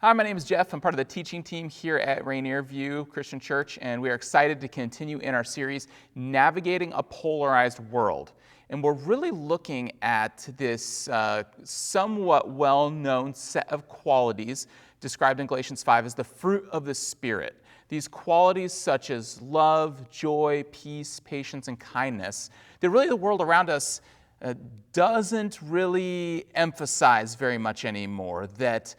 Hi, my name is Jeff. I'm part of the teaching team here at Rainier View Christian Church, and we are excited to continue in our series, Navigating a Polarized World. And we're really looking at this somewhat well-known set of qualities described in Galatians 5 as the fruit of the Spirit. These qualities such as love, joy, peace, patience, and kindness, that really the world around us doesn't really emphasize very much anymore, that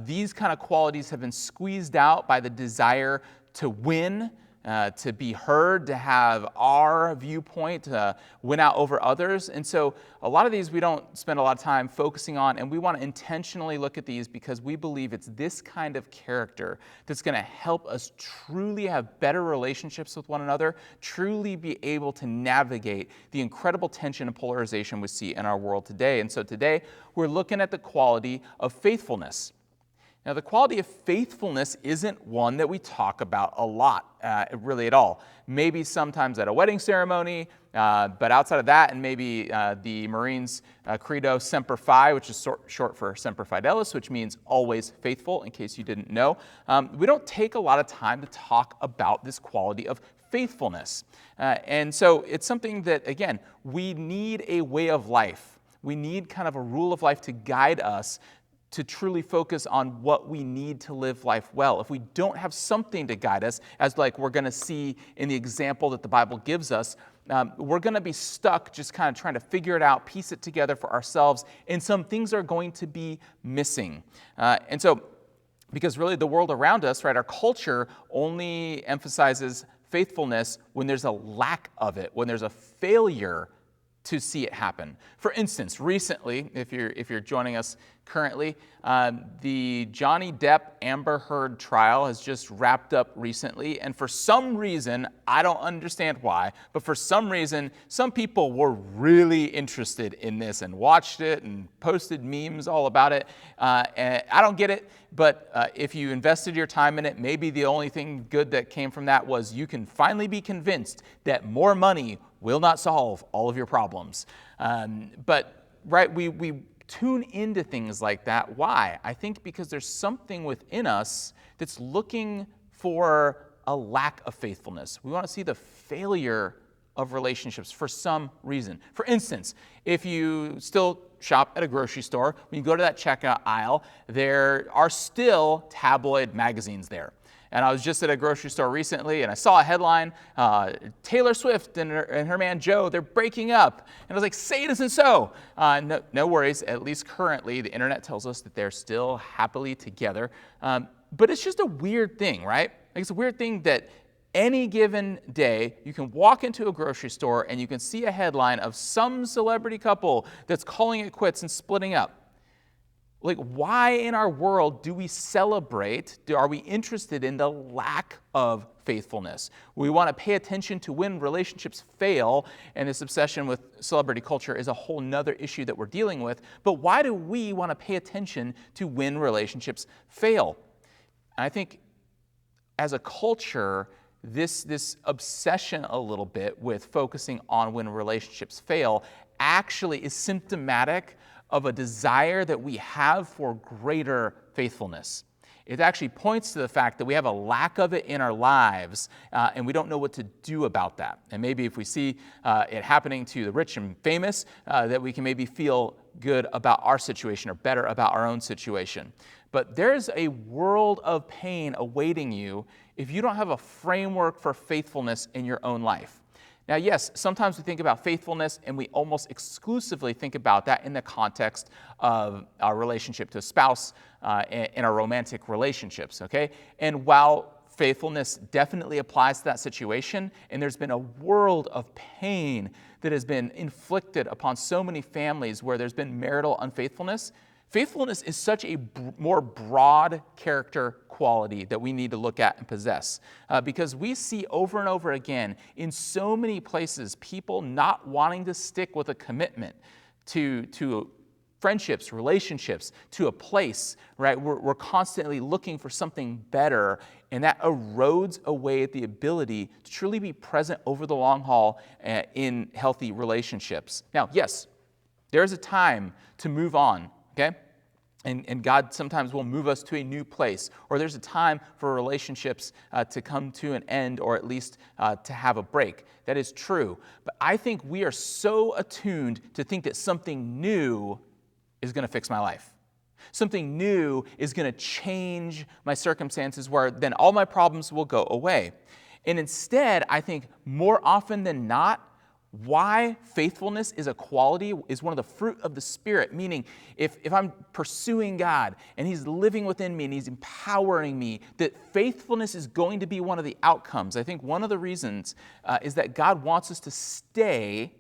these kind of qualities have been squeezed out by the desire to win, to be heard, to have our viewpoint win out over others. And so a lot of these we don't spend a lot of time focusing on, and we want to intentionally look at these because we believe it's this kind of character that's going to help us truly have better relationships with one another, truly be able to navigate the incredible tension and polarization we see in our world today. And so today we're looking at the quality of faithfulness. Now, the quality of faithfulness isn't one that we talk about a lot, really at all. Maybe sometimes at a wedding ceremony, but outside of that, and maybe the Marines' credo Semper Fi, which is short for Semper Fidelis, which means always faithful, in case you didn't know. We don't take a lot of time to talk about this quality of faithfulness. And so it's something that, again, we need a way of life. We need kind of a rule of life to guide us to truly focus on what we need to live life well. If we don't have something to guide us, as like we're going to see in the example that the Bible gives us, we're going to be stuck just kind of trying to figure it out, piece it together for ourselves, and some things are going to be missing. And so, because really the world around us, right, our culture only emphasizes faithfulness when there's a lack of it, when there's a failure to see it happen. For instance, recently, if you're joining us currently, the Johnny Depp Amber Heard trial has just wrapped up recently, and for some reason, I don't understand why, but for some reason, some people were really interested in this and watched it and posted memes all about it. And I don't get it, but if you invested your time in it, maybe the only thing good that came from that was you can finally be convinced that more money will not solve all of your problems. But right, we tune into things like that. Why? I think because there's something within us that's looking for a lack of faithfulness. We want to see the failure of relationships for some reason. For instance, if you still shop at a grocery store, when you go to that checkout aisle, there are still tabloid magazines there. And I was just at a grocery store recently, and I saw a headline, Taylor Swift and her man Joe, they're breaking up. And I was like, say it isn't so. No worries, at least currently, the internet tells us that they're still happily together. But it's just a weird thing, right? Like, it's a weird thing that any given day, you can walk into a grocery store and you can see a headline of some celebrity couple that's calling it quits and splitting up. Like, why in our world do we celebrate, are we interested in the lack of faithfulness? We want to pay attention to when relationships fail, and this obsession with celebrity culture is a whole nother issue that we're dealing with. But why do we want to pay attention to when relationships fail? And I think as a culture, this obsession a little bit with focusing on when relationships fail actually is symptomatic of a desire that we have for greater faithfulness. It actually points to the fact that we have a lack of it in our lives, and we don't know what to do about that. And maybe if we see it happening to the rich and famous, that we can maybe feel good about our situation or better about our own situation. But there's a world of pain awaiting you if you don't have a framework for faithfulness in your own life. Now, yes, sometimes we think about faithfulness and we almost exclusively think about that in the context of our relationship to a spouse and our romantic relationships, okay? And while faithfulness definitely applies to that situation, and there's been a world of pain that has been inflicted upon so many families where there's been marital unfaithfulness, faithfulness is such a more broad character quality that we need to look at and possess. Because we see over and over again in so many places people not wanting to stick with a commitment to friendships, relationships, to a place, right? We're constantly looking for something better, and that erodes away at the ability to truly be present over the long haul in healthy relationships. Now, yes, there is a time to move on, okay? And God sometimes will move us to a new place, or there's a time for relationships to come to an end, or at least to have a break. That is true. But I think we are so attuned to think that something new is going to fix my life. Something new is going to change my circumstances, where then all my problems will go away. And instead, I think more often than not, why faithfulness is a quality is one of the fruit of the Spirit, meaning if I'm pursuing God and He's living within me and He's empowering me, that faithfulness is going to be one of the outcomes. I think one of the reasons is that God wants us to stay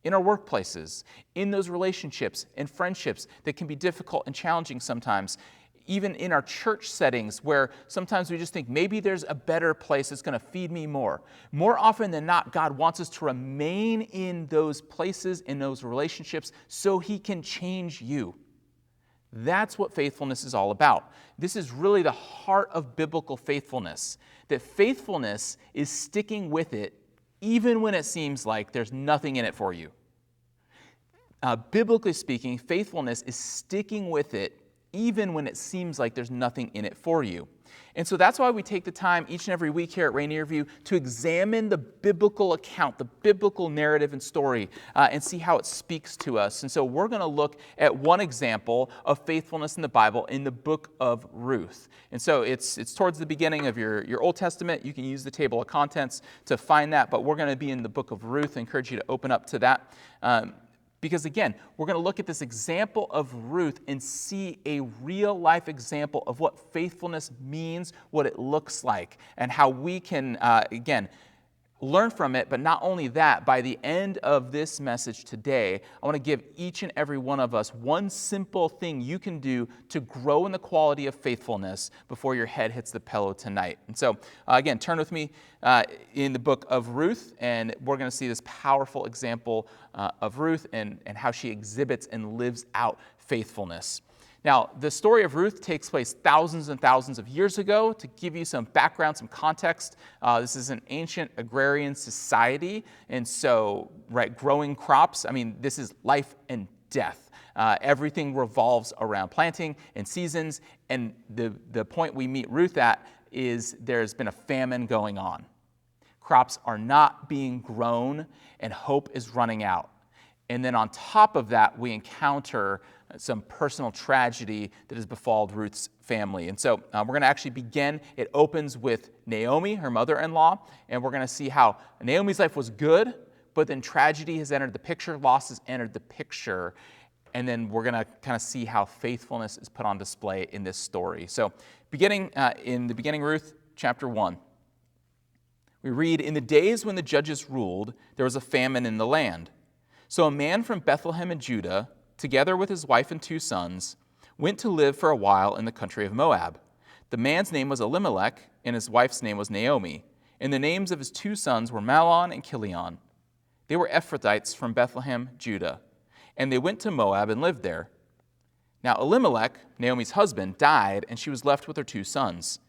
in our workplaces, in those relationships and friendships that can be difficult and challenging sometimes, even in our church settings where sometimes we just think maybe there's a better place that's going to feed me more. More often than not, God wants us to remain in those places, in those relationships, so He can change you. That's what faithfulness is all about. This is really the heart of biblical faithfulness, that faithfulness is sticking with it even when it seems like there's nothing in it for you. Biblically speaking, faithfulness is sticking with it even when it seems like there's nothing in it for you. And so that's why we take the time each and every week here at Rainier View to examine the biblical account, the biblical narrative and story, and see how it speaks to us. And so we're going to look at one example of faithfulness in the Bible in the book of Ruth. And so it's towards the beginning of your Old Testament. You can use the table of contents to find that, but we're going to be in the book of Ruth. I encourage you to open up to that. Because again, we're going to look at this example of Ruth and see a real life example of what faithfulness means, what it looks like, and how we can, again, learn from it. But not only that, by the end of this message today, I want to give each and every one of us one simple thing you can do to grow in the quality of faithfulness before your head hits the pillow tonight. And so, again, turn with me in the book of Ruth, and we're going to see this powerful example of Ruth and how she exhibits and lives out faithfulness. Now, the story of Ruth takes place thousands and thousands of years ago. To give you some background, some context, this is an ancient agrarian society, and so, growing crops, this is life and death. Everything revolves around planting and seasons, and the point we meet Ruth at is there's been a famine going on. Crops are not being grown, and hope is running out. And then on top of that, we encounter some personal tragedy that has befallen Ruth's family. And so we're going to actually begin. It opens with Naomi, her mother-in-law, and we're going to see how Naomi's life was good, but then tragedy has entered the picture, loss has entered the picture, and then we're going to kind of see how faithfulness is put on display in this story. So beginning in the beginning, Ruth chapter 1, we read, "In the days when the judges ruled, there was a famine in the land. So a man from Bethlehem in Judah, together with his wife and 2 sons, went to live for a while in the country of Moab. The man's name was Elimelech, and his wife's name was Naomi, and the names of his 2 sons were Mahlon and Chilion. They were Ephrathites from Bethlehem, Judah, and they went to Moab and lived there. Now Elimelech, Naomi's husband, died, and she was left with her 2 sons.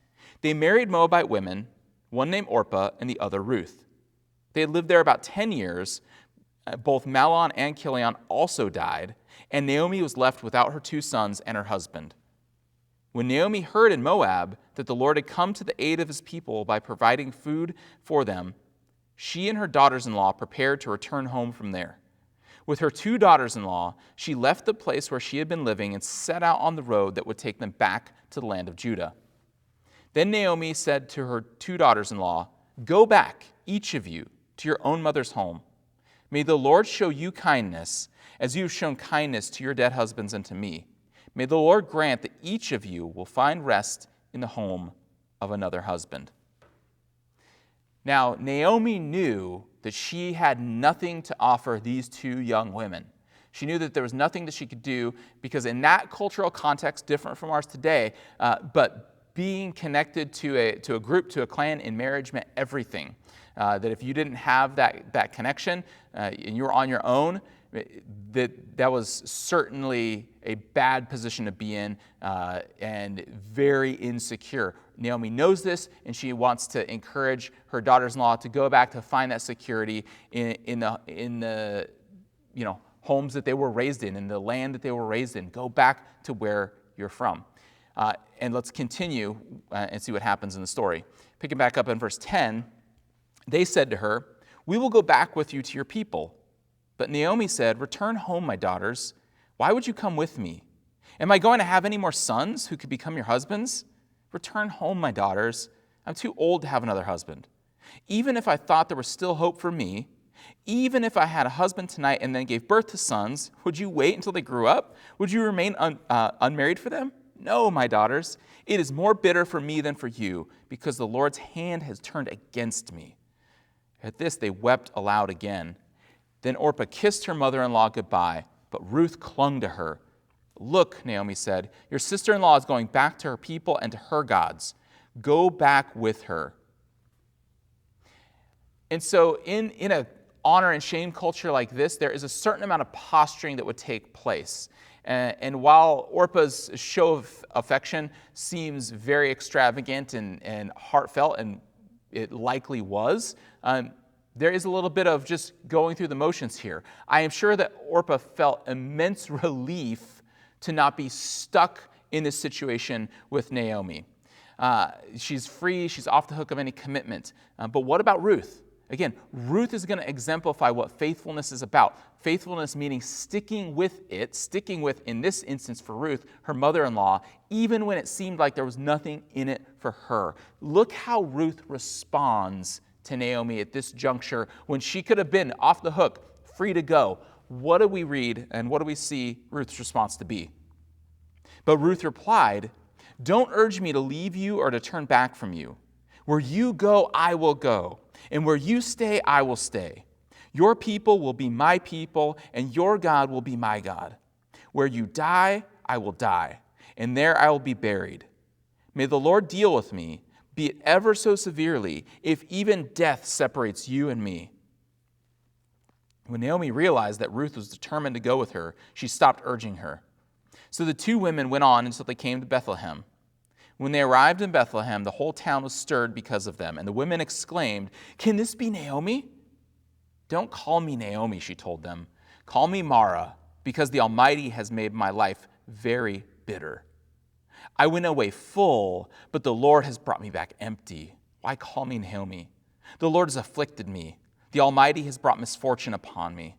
They married Moabite women, one named Orpah and the other Ruth. They had lived there about 10 years. Both Mahlon and Chilion also died, and Naomi was left without her 2 sons and her husband. When Naomi heard in Moab that the Lord had come to the aid of his people by providing food for them, she and her daughters-in-law prepared to return home from there. With her 2 daughters-in-law, she left the place where she had been living and set out on the road that would take them back to the land of Judah. Then Naomi said to her 2 daughters-in-law, 'Go back, each of you, to your own mother's home. May the Lord show you kindness, as you have shown kindness to your dead husbands and to me. May the Lord grant that each of you will find rest in the home of another husband.' Now, Naomi knew that she had nothing to offer these 2 young women. She knew that there was nothing that she could do, because in that cultural context, different from ours today, but being connected to a group, to a clan in marriage meant everything. That if you didn't have that connection and you were on your own, that was certainly a bad position to be in and very insecure. Naomi knows this, and she wants to encourage her daughters-in-law to go back to find that security in the homes that they were raised in the land that they were raised in. Go back to where you're from. And let's continue and see what happens in the story. Picking back up in verse 10, they said to her, "We will go back with you to your people." But Naomi said, "Return home, my daughters. Why would you come with me? Am I going to have any more sons who could become your husbands? Return home, my daughters. I'm too old to have another husband. Even if I thought there was still hope for me, even if I had a husband tonight and then gave birth to sons, would you wait until they grew up? Would you remain unmarried for them? No, my daughters. It is more bitter for me than for you, because the Lord's hand has turned against me." At this, they wept aloud again. Then Orpah kissed her mother-in-law goodbye, but Ruth clung to her. "Look," Naomi said, "your sister-in-law is going back to her people and to her gods. Go back with her." And so in a honor and shame culture like this, there is a certain amount of posturing that would take place. And while Orpah's show of affection seems very extravagant and heartfelt, and it likely was, there is a little bit of just going through the motions here. I am sure that Orpah felt immense relief to not be stuck in this situation with Naomi. She's free, she's off the hook of any commitment. But what about Ruth? Again, Ruth is going to exemplify what faithfulness is about. Faithfulness meaning sticking with, in this instance for Ruth, her mother-in-law, even when it seemed like there was nothing in it for her. Look how Ruth responds to Naomi at this juncture when she could have been off the hook, free to go. What do we read and what do we see Ruth's response to be? But Ruth replied, "Don't urge me to leave you or to turn back from you. Where you go, I will go. And where you stay, I will stay. Your people will be my people, and your God will be my God. Where you die, I will die, and there I will be buried. May the Lord deal with me, be it ever so severely, if even death separates you and me." When Naomi realized that Ruth was determined to go with her, she stopped urging her. So the two women went on until they came to Bethlehem. When they arrived in Bethlehem, the whole town was stirred because of them, and the women exclaimed, "Can this be Naomi?" "Don't call me Naomi," she told them. "Call me Mara, because the Almighty has made my life very bitter. I went away full, but the Lord has brought me back empty. Why call me Naomi? The Lord has afflicted me. The Almighty has brought misfortune upon me."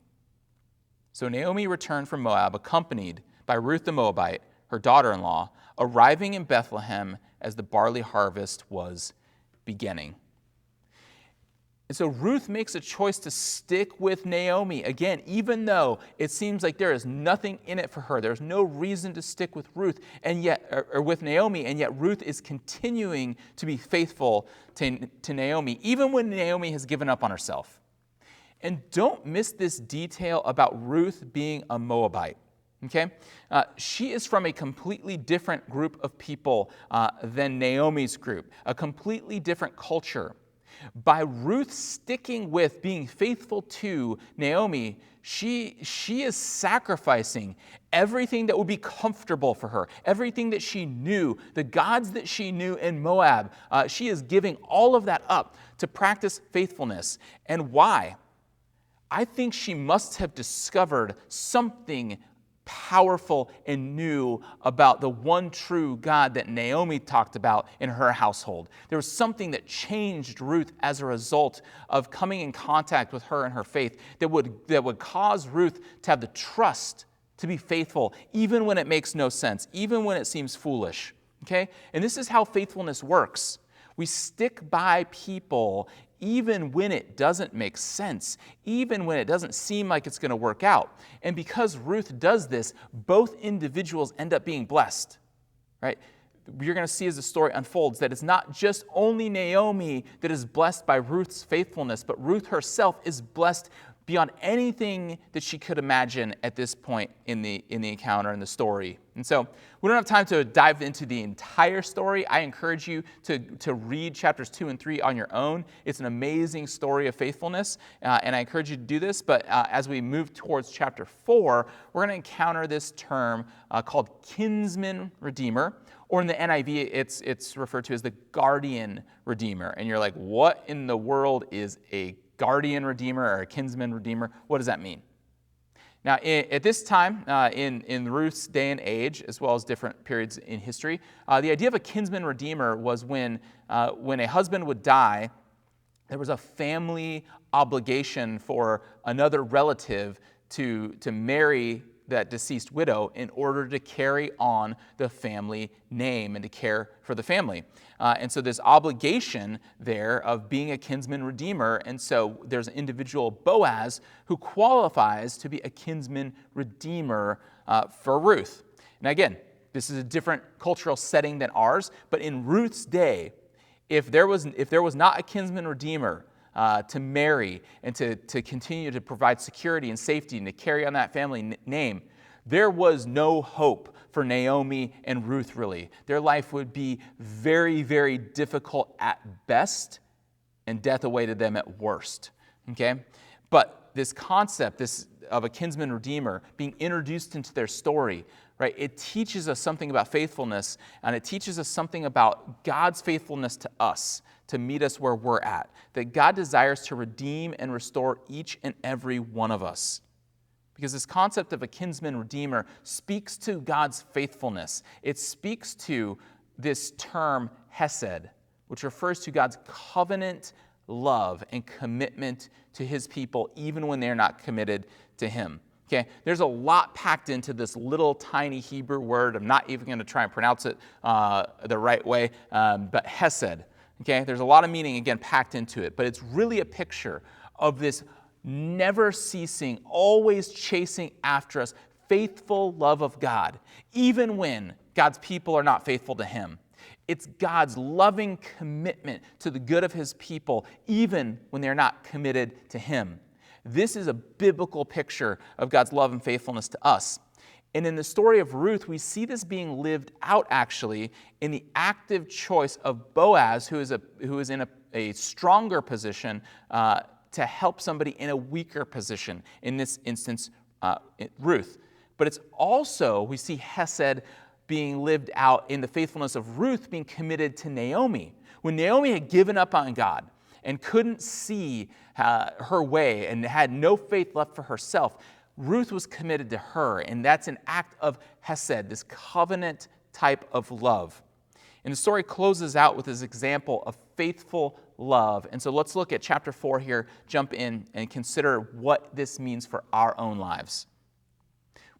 So Naomi returned from Moab, accompanied by Ruth the Moabite, her daughter-in-law, arriving in Bethlehem as the barley harvest was beginning. And so Ruth makes a choice to stick with Naomi. Again, even though it seems like there is nothing in it for her, there's no reason to stick with Ruth, and yet, or with Naomi, and yet Ruth is continuing to be faithful to Naomi, even when Naomi has given up on herself. And don't miss this detail about Ruth being a Moabite. Okay? She is from a completely different group of people than Naomi's group, a completely different culture. By Ruth sticking with being faithful to Naomi, she is sacrificing everything that would be comfortable for her, everything that she knew, the gods that she knew in Moab. She is giving all of that up to practice faithfulness. And why? I think she must have discovered something powerful and new about the one true God that Naomi talked about in her household. There was something that changed Ruth as a result of coming in contact with her and her faith that would cause Ruth to have the trust to be faithful, even when it makes no sense, even when it seems foolish. Okay? And this is how faithfulness works. We stick by people even when it doesn't make sense, even when it doesn't seem like it's going to work out. And because Ruth does this, both individuals end up being blessed, right? You're going to see as the story unfolds that it's not just only Naomi that is blessed by Ruth's faithfulness, but Ruth herself is blessed beyond anything that she could imagine at this point in the encounter and the story. And so we don't have time to dive into the entire story. I encourage you to read chapters 2 and 3 on your own. It's an amazing story of faithfulness, and I encourage you to do this. But as we move towards chapter 4, we're going to encounter this term called Kinsmen Redeemer, or in the NIV, it's referred to as the guardian redeemer. And you're like, what in the world is a guardian redeemer or a kinsman redeemer? What does that mean? Now, at this time, in Ruth's day and age, as well as different periods in history, the idea of a kinsman redeemer was when a husband would die, there was a family obligation for another relative to marry that deceased widow in order to carry on the family name and to care for the family. And so this obligation there of being a kinsman redeemer, and so there's an individual, Boaz, who qualifies to be a kinsman redeemer for Ruth. Now again, this is a different cultural setting than ours, but in Ruth's day, if there was not a kinsman redeemer to marry and to continue to provide security and safety and to carry on that family name, there was no hope for Naomi and Ruth, really. Their life would be very, very difficult at best, and death awaited them at worst. Okay? But this concept of a kinsman redeemer being introduced into their story, right, it teaches us something about faithfulness, and it teaches us something about God's faithfulness to us, to meet us where we're at, that God desires to redeem and restore each and every one of us. Because this concept of a kinsman redeemer speaks to God's faithfulness. It speaks to this term hesed, which refers to God's covenant love and commitment to his people, even when they're not committed to him. Okay, there's a lot packed into this little tiny Hebrew word. I'm not even going to try and pronounce it the right way, but hesed. Okay, there's a lot of meaning, again, packed into it, but it's really a picture of this never ceasing, always chasing after us, faithful love of God, even when God's people are not faithful to him. It's God's loving commitment to the good of his people, even when they're not committed to him. This is a biblical picture of God's love and faithfulness to us. And in the story of Ruth, we see this being lived out, actually, in the active choice of Boaz, who is in a stronger position to help somebody in a weaker position, in this instance, Ruth. But it's also, we see hesed being lived out in the faithfulness of Ruth being committed to Naomi. When Naomi had given up on God and couldn't see her way and had no faith left for herself, Ruth was committed to her, and that's an act of hesed, this covenant type of love. And the story closes out with this example of faithful love. And so let's look at chapter 4 here, jump in, and consider what this means for our own lives.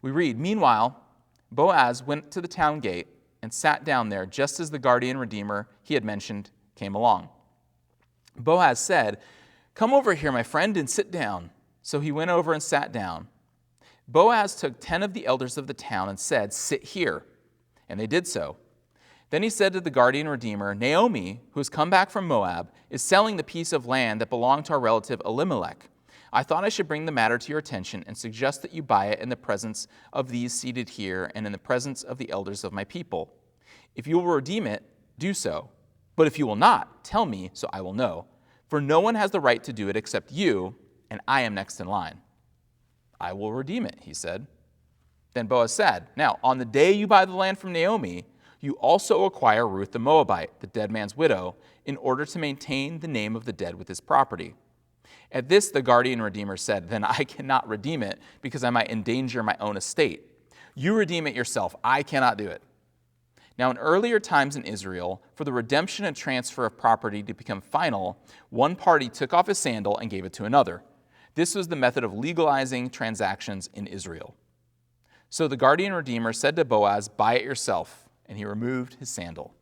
We read, "Meanwhile, Boaz went to the town gate and sat down there just as the guardian redeemer he had mentioned came along. Boaz said, 'Come over here, my friend, and sit down.' So he went over and sat down. Boaz took 10 of the elders of the town and said, 'Sit here.' And they did so. Then he said to the guardian redeemer, 'Naomi, who has come back from Moab, is selling the piece of land that belonged to our relative Elimelech. I thought I should bring the matter to your attention and suggest that you buy it in the presence of these seated here and in the presence of the elders of my people. If you will redeem it, do so. But if you will not, tell me, so I will know. For no one has the right to do it except you, and I am next in line.' 'I will redeem it,' he said. Then Boaz said, 'Now, on the day you buy the land from Naomi, you also acquire Ruth the Moabite, the dead man's widow, in order to maintain the name of the dead with his property.' At this, the guardian redeemer said, 'Then I cannot redeem it because I might endanger my own estate. You redeem it yourself. I cannot do it.' Now, in earlier times in Israel, for the redemption and transfer of property to become final, one party took off his sandal and gave it to another. This was the method of legalizing transactions in Israel. So the guardian redeemer said to Boaz, 'Buy it yourself.' And he removed his sandal.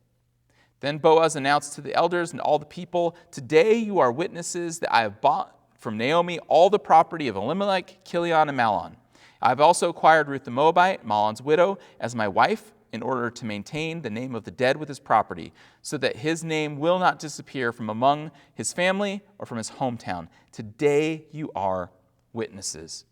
Then Boaz announced to the elders and all the people, 'Today you are witnesses that I have bought from Naomi all the property of Elimelech, Kilion, and Mahlon. I have also acquired Ruth the Moabite, Mahlon's widow, as my wife, in order to maintain the name of the dead with his property, so that his name will not disappear from among his family or from his hometown. Today you are witnesses.'"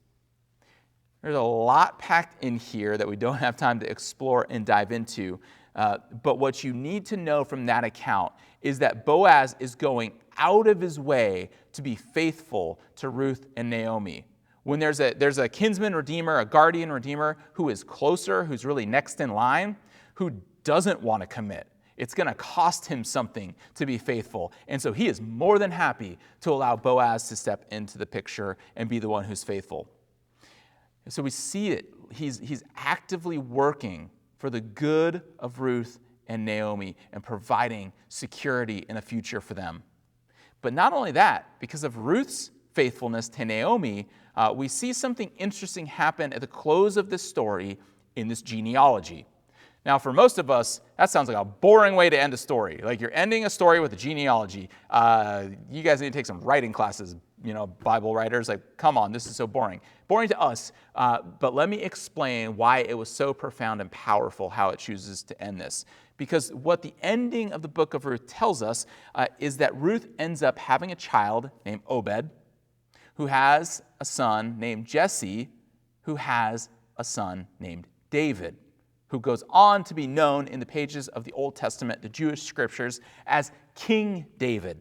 There's a lot packed in here that we don't have time to explore and dive into. But what you need to know from that account is that Boaz is going out of his way to be faithful to Ruth and Naomi. When there's a kinsman redeemer, a guardian redeemer who is closer, who's really next in line, who doesn't want to commit, it's going to cost him something to be faithful. And so he is more than happy to allow Boaz to step into the picture and be the one who's faithful. So we see it. He's actively working for the good of Ruth and Naomi and providing security in a future for them. But not only that, because of Ruth's faithfulness to Naomi, we see something interesting happen at the close of this story in this genealogy. Now, for most of us, that sounds like a boring way to end a story. Like you're ending a story with a genealogy. You guys need to take some writing classes, Bible writers. Like, come on, this is so boring. Boring to us, but let me explain why it was so profound and powerful how it chooses to end this. Because what the ending of the book of Ruth tells us is that Ruth ends up having a child named Obed, who has a son named Jesse, who has a son named David, who goes on to be known in the pages of the Old Testament, the Jewish scriptures, as King David.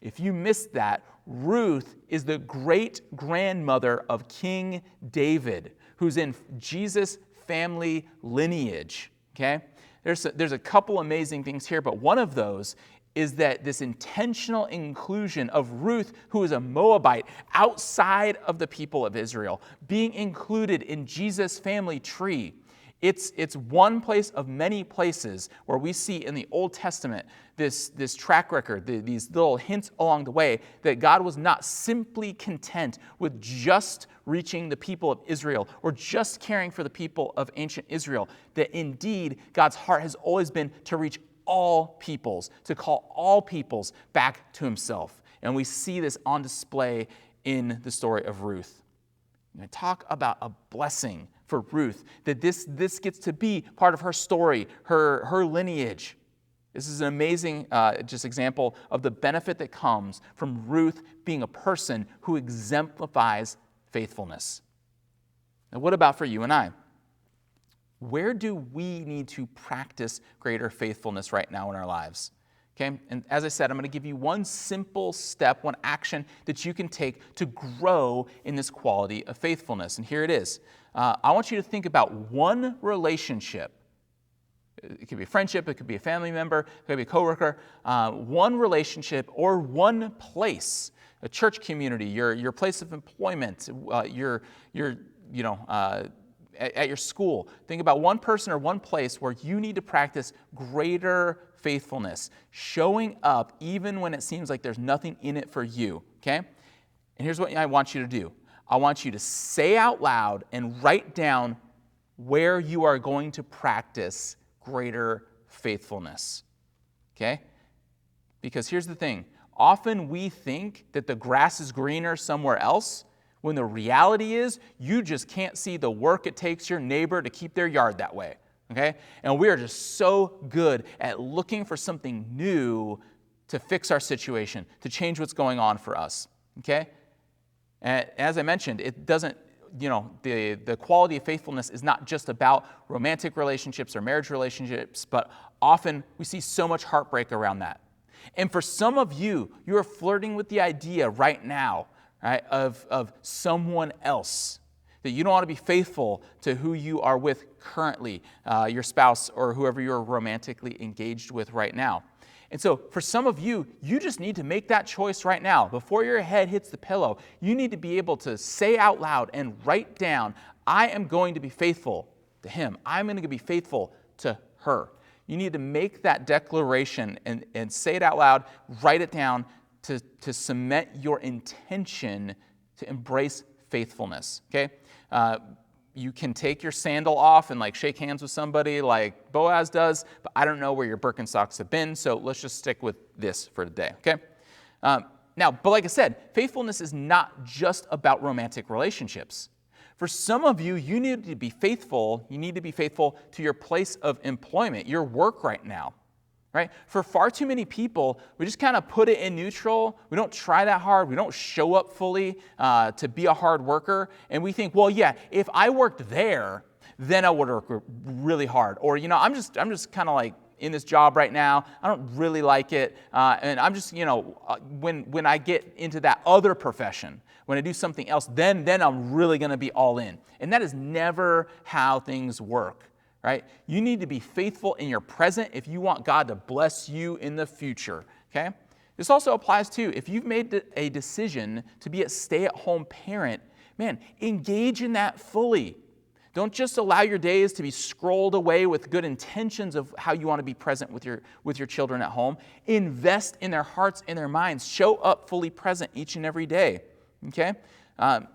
If you missed that, Ruth is the great-grandmother of King David, who's in Jesus' family lineage, okay? There's a couple amazing things here, but one of those is that this intentional inclusion of Ruth, who is a Moabite, outside of the people of Israel, being included in Jesus' family tree. It's one place of many places where we see in the Old Testament this track record, these little hints along the way that God was not simply content with just reaching the people of Israel or just caring for the people of ancient Israel, that indeed God's heart has always been to reach all peoples, to call all peoples back to himself. And we see this on display in the story of Ruth. And talk about a blessing for Ruth, that this gets to be part of her story, her lineage. This is an amazing just example of the benefit that comes from Ruth being a person who exemplifies faithfulness. Now, what about for you and I? Where do we need to practice greater faithfulness right now in our lives? Okay, and as I said, I'm going to give you one simple step, one action that you can take to grow in this quality of faithfulness. And here it is. I want you to think about one relationship. It could be a friendship, it could be a family member, it could be a coworker. One relationship or one place, a church community, your place of employment, at your school. Think about one person or one place where you need to practice greater faithfulness, showing up even when it seems like there's nothing in it for you, okay? And here's what I want you to do. I want you to say out loud and write down where you are going to practice greater faithfulness, okay? Because here's the thing. Often we think that the grass is greener somewhere else, when the reality is you just can't see the work it takes your neighbor to keep their yard that way, okay? And we are just so good at looking for something new to fix our situation, to change what's going on for us, okay? And as I mentioned, it doesn't, the quality of faithfulness is not just about romantic relationships or marriage relationships, but often we see so much heartbreak around that. And for some of you, you are flirting with the idea right now, right, of someone else, that you don't want to be faithful to who you are with currently, your spouse or whoever you're romantically engaged with right now. And so for some of you, you just need to make that choice right now. Before your head hits the pillow, you need to be able to say out loud and write down, I am going to be faithful to him. I'm going to be faithful to her. You need to make that declaration and say it out loud, write it down to cement your intention to embrace faithfulness, okay? You can take your sandal off and shake hands with somebody like Boaz does, but I don't know where your Birkenstocks have been, so let's just stick with this for today, okay? Now, but like I said, faithfulness is not just about romantic relationships. For some of you, you need to be faithful. You need to be faithful to your place of employment, your work right now, right? For far too many people, we just kind of put it in neutral. We don't try that hard. We don't show up fully to be a hard worker. And we think, well, yeah, if I worked there, then I would work really hard. Or, I'm just kind of in this job right now. I don't really like it. And I'm just, when I get into that other profession, when I do something else, then I'm really going to be all in. And that is never how things work. Right? You need to be faithful in your present if you want God to bless you in the future, okay? This also applies to if you've made a decision to be a stay-at-home parent, man, engage in that fully. Don't just allow your days to be scrolled away with good intentions of how you want to be present with your children at home. Invest in their hearts and their minds. Show up fully present each and every day. Okay? And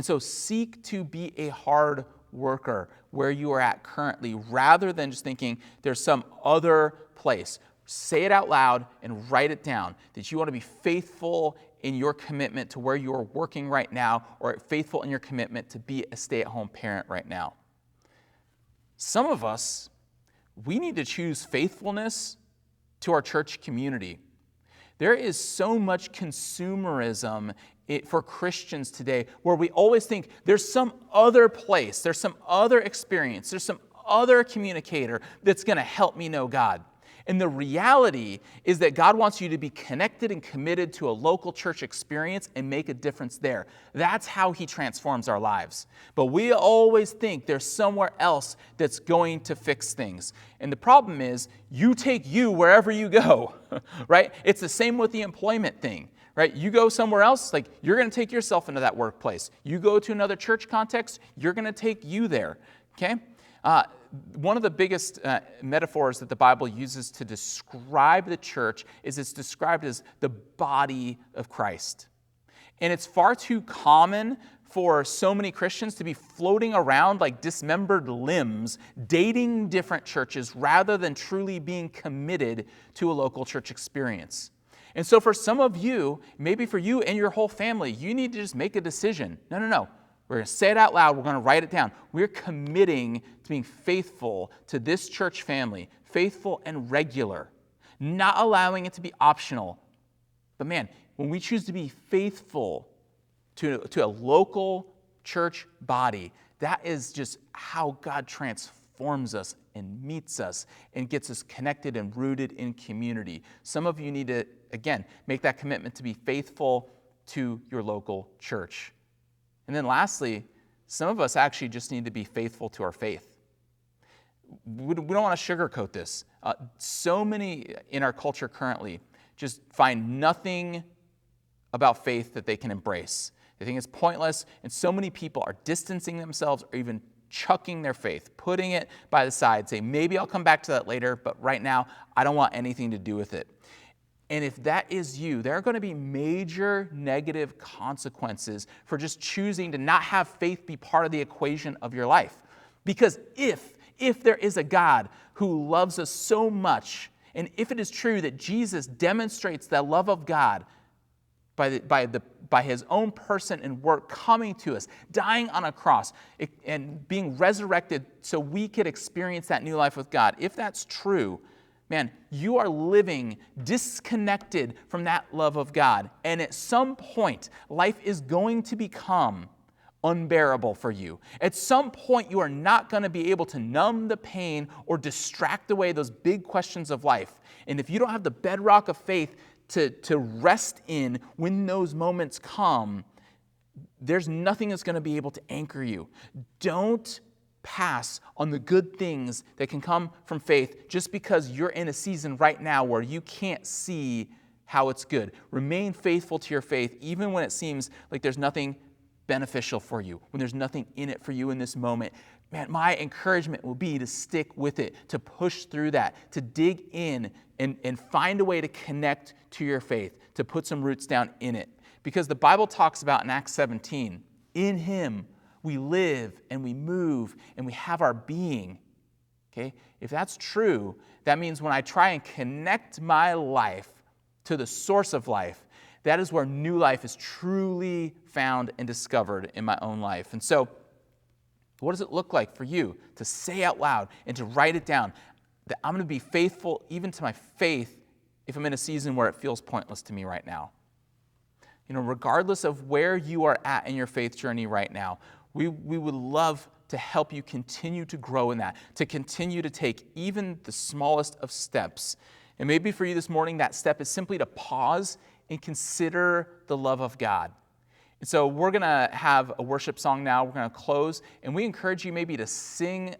so seek to be a hard worker where you are at currently, rather than just thinking there's some other place. Say it out loud and write it down, that you want to be faithful in your commitment to where you are working right now, or faithful in your commitment to be a stay-at-home parent right now. Some of us, we need to choose faithfulness to our church community. There is so much consumerism for Christians today where we always think there's some other place, there's some other experience, there's some other communicator that's going to help me know God. And the reality is that God wants you to be connected and committed to a local church experience and make a difference there. That's how He transforms our lives. But we always think there's somewhere else that's going to fix things. And the problem is, you take you wherever you go, right? It's the same with the employment thing, right? You go somewhere else, like you're going to take yourself into that workplace. You go to another church context, you're going to take you there, okay? One of the biggest metaphors that the Bible uses to describe the church is it's described as the body of Christ. And it's far too common for so many Christians to be floating around like dismembered limbs, dating different churches rather than truly being committed to a local church experience. And so for some of you, maybe for you and your whole family, you need to just make a decision. No. We're going to say it out loud. We're going to write it down. We're committing to being faithful to this church family, faithful and regular, not allowing it to be optional. But man, when we choose to be faithful to a local church body, that is just how God transforms us and meets us and gets us connected and rooted in community. Some of you need to, again, make that commitment to be faithful to your local church. And then lastly, some of us actually just need to be faithful to our faith. We don't want to sugarcoat this. So many in our culture currently just find nothing about faith that they can embrace. They think it's pointless, and so many people are distancing themselves or even chucking their faith, putting it by the side, saying, maybe I'll come back to that later, but right now I don't want anything to do with it. And if that is you, there are going to be major negative consequences for just choosing to not have faith be part of the equation of your life. Because if there is a God who loves us so much, and if it is true that Jesus demonstrates that love of God by His own person and work coming to us, dying on a cross, and being resurrected so we could experience that new life with God, if that's true, man, you are living disconnected from that love of God. And at some point, life is going to become unbearable for you. At some point, you are not going to be able to numb the pain or distract away those big questions of life. And if you don't have the bedrock of faith to rest in when those moments come, there's nothing that's going to be able to anchor you. Don't pass on the good things that can come from faith just because you're in a season right now where you can't see how it's good. Remain faithful to your faith even when it seems like there's nothing beneficial for you, when there's nothing in it for you in this moment. Man, my encouragement will be to stick with it, to push through that, to dig in and find a way to connect to your faith, to put some roots down in it. Because the Bible talks about in Acts 17, in Him we live and we move and we have our being. Okay? If that's true, that means when I try and connect my life to the source of life, that is where new life is truly found and discovered in my own life. And so, what does it look like for you to say out loud and to write it down that I'm going to be faithful even to my faith if I'm in a season where it feels pointless to me right now? You know, regardless of where you are at in your faith journey right now, we would love to help you continue to grow in that, to continue to take even the smallest of steps. And maybe for you this morning, that step is simply to pause and consider the love of God. And so we're going to have a worship song now. We're going to close, and we encourage you maybe to sing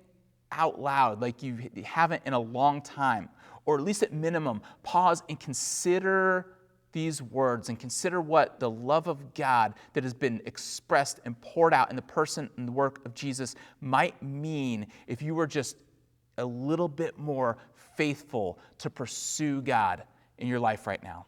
out loud like you haven't in a long time, or at least at minimum, pause and consider these words and consider what the love of God that has been expressed and poured out in the person and the work of Jesus might mean if you were just a little bit more faithful to pursue God in your life right now.